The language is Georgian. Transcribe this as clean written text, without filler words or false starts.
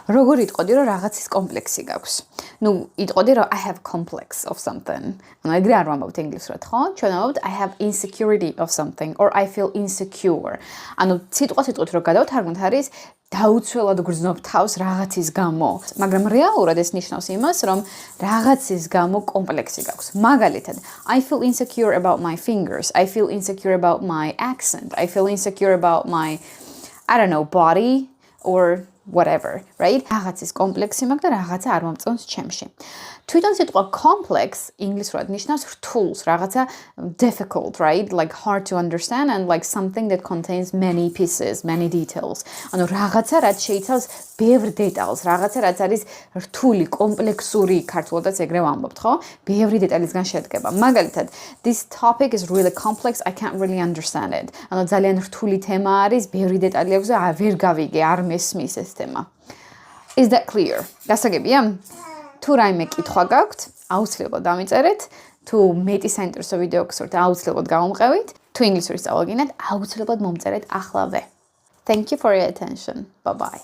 როგორ იტყოდი, რომ რაღაცის კომპლექსი გაქვს? ნუ, იტყოდი, რომ I have complex of something. ანუ ეგრე არ ვამბობთ ინგლისურად, ხო? ჩვენ ვამბობთ I have insecurity of something or I feel insecure. ანუ სიტყვით რომ გადავთარგმნოთ არის დაუცველად გრძნობ თავს რაღაცის გამო. მაგრამ რეალურად ეს ნიშნავს იმას, რომ რაღაცის გამო კომპლექსი გაქვს. მაგალითად, I feel insecure about my fingers. I feel insecure about my accent. I feel insecure about my, I don't know, body or whatever, right? რაღაცის კომპლექსი მაქვს და რაღაცა არ მომწონს ჩემში. თვითონ სიტყვა complex ინგლისურად ნიშნავს რთულს, რაღაცა difficult, right? Like hard to understand and like something that contains many pieces, many details. ანუ რაღაცა რაც შეიცავს ბევრ დეტალს, რაღაცა რაც არის რთული, კომპლექსური, ქართულადაც ეგრე ვამბობთ, ხო? ბევრი დეტალისგან შედგება. მაგალითად, this topic is really complex, I can't really understand it. ანუ ძალიან რთული თემა არის, ბევრი დეტალი აქვს და ვერ გავიგე, არ მესმის ეს თემა. Is that clear? გასაგებია? თუ რაიმე კითხვა გაქვთ, აუცილებლად დამიწერეთ. თუ მეტი საინტერესო ვიდეო გსურთ, აუცილებლად გავუმყევით. თუ ინგლისური სწავლობ გინდათ, აუცილებლად მომწერეთ ახლავე. Thank you for your attention. Bye-bye.